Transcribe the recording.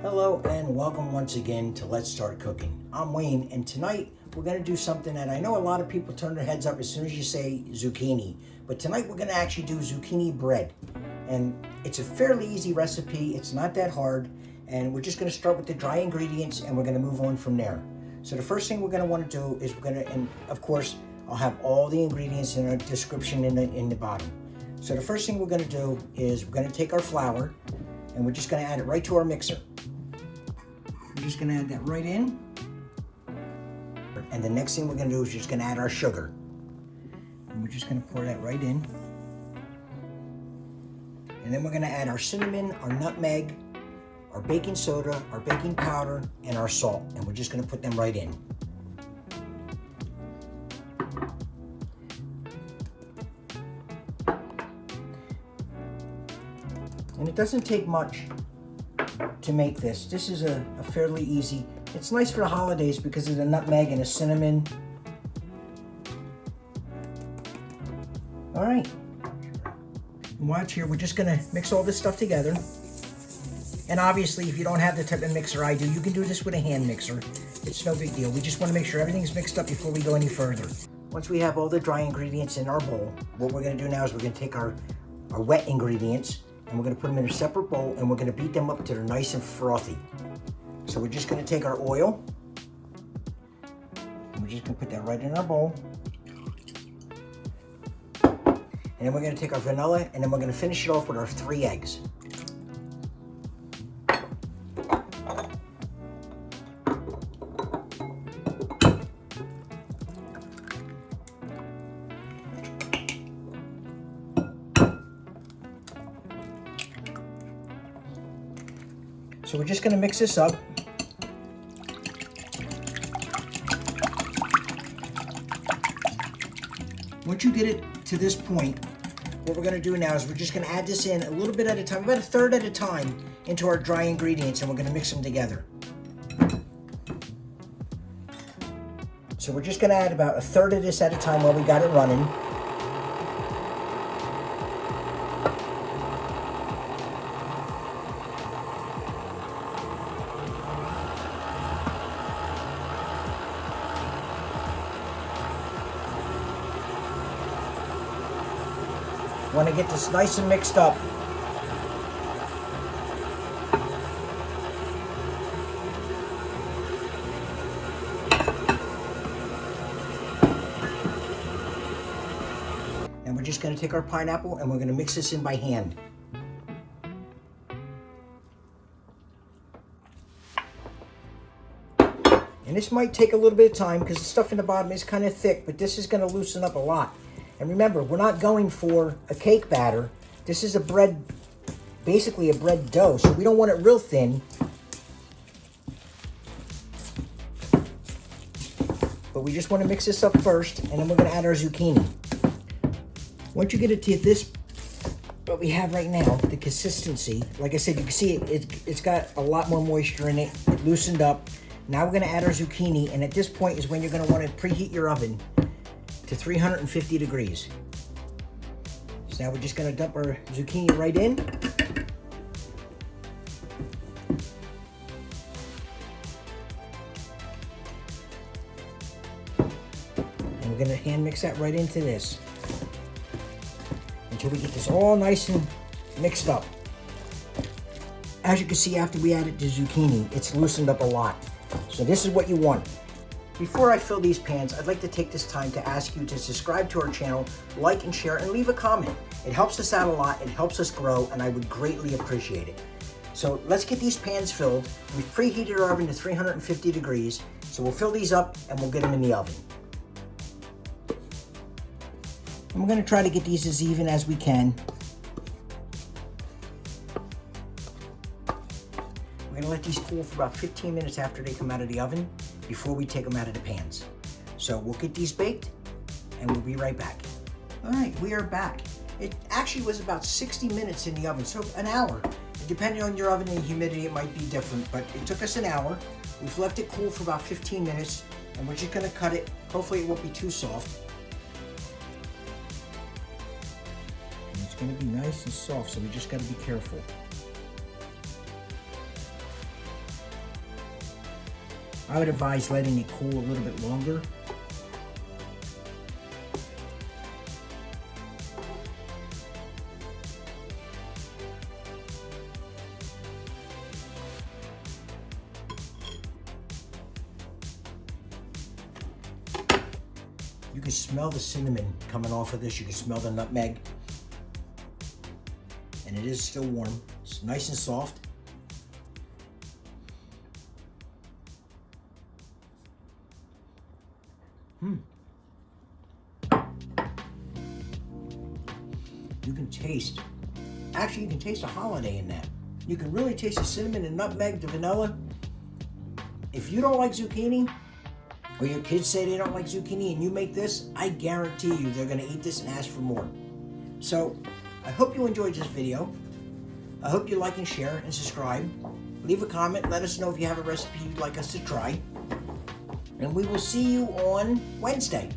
Hello and welcome once again to Let's Start Cooking. I'm Wayne, and tonight we're going to do something that I know a lot of people turn their heads up as soon as you say zucchini, but tonight we're going to actually do zucchini bread. And it's a fairly easy recipe, it's not that hard, and we're just going to start with the dry ingredients and we're going to move on from there. So the first thing we're going to want to do is we're going to, and of course I'll have all the ingredients in a description in the bottom. So the first thing we're going to do is we're going to take our flour and we're just going to add it right to our mixer. We're just going to add that right in. And the next thing we're going to do is just going to add our sugar. And we're just going to pour that right in. And then we're going to add our cinnamon, our nutmeg, our baking soda, our baking powder, and our salt. And we're just going to put them right in. And it doesn't take much to make this. This is a fairly easy. It's nice for the holidays because of the nutmeg and the cinnamon. All right. And watch here, we're just gonna mix all this stuff together. And obviously, if you don't have the type of mixer I do, you can do this with a hand mixer. It's no big deal. We just wanna make sure everything's mixed up before we go any further. Once we have all the dry ingredients in our bowl, what we're gonna do now is we're gonna take our wet ingredients and we're going to put them in a separate bowl and we're going to beat them up till they're nice and frothy. So we're just going to take our oil and we're just going to put that right in our bowl. And then we're going to take our vanilla and then we're going to finish it off with our 3 eggs. So we're just going to mix this up. Once you get it to this point, what we're going to do now is we're just going to add this in a little bit at a time, about a third at a time, into our dry ingredients, and we're going to mix them together. So we're just going to add about a third of this at a time while we got it running. Want to get this nice and mixed up. And we're just going to take our pineapple and we're going to mix this in by hand. And this might take a little bit of time because the stuff in the bottom is kind of thick, but this is going to loosen up a lot. And remember, we're not going for a cake batter. This is a bread, basically a bread dough, so we don't want it real thin. But we just want to mix this up first, and then we're going to add our zucchini. Once you get it to this, what we have right now, the consistency, like I said, you can see it's got a lot more moisture in it. It loosened up. Now we're going to add our zucchini, and at this point is when you're going to want to preheat your oven to 350 degrees. So now we're just going to dump our zucchini right in. And we're going to hand mix that right into this until we get this all nice and mixed up. As you can see, after we added the zucchini, it's loosened up a lot. So this is what you want. Before I fill these pans, I'd like to take this time to ask you to subscribe to our channel, like and share, and leave a comment. It helps us out a lot, it helps us grow, and I would greatly appreciate it. So let's get these pans filled. We've preheated our oven to 350 degrees, so we'll fill these up and we'll get them in the oven. And we're going to try to get these as even as we can. We're going to let these cool for about 15 minutes after they come out of the oven before we take them out of the pans. So we'll get these baked and we'll be right back. All right, we are back. It actually was about 60 minutes in the oven, so an hour. Depending on your oven and humidity, it might be different, but it took us an hour. We've left it cool for about 15 minutes and we're just gonna cut it. Hopefully it won't be too soft. And it's gonna be nice and soft, so we just gotta be careful. I would advise letting it cool a little bit longer. You can smell the cinnamon coming off of this. You can smell the nutmeg. And it is still warm. It's nice and soft. You can taste, actually you can taste a holiday in that. You can really taste the cinnamon and nutmeg, the vanilla. If you don't like zucchini, or your kids say they don't like zucchini and you make this, I guarantee you they're gonna eat this and ask for more. So, I hope you enjoyed this video. I hope you like and share and subscribe. Leave a comment, let us know if you have a recipe you'd like us to try. And we will see you on Wednesday.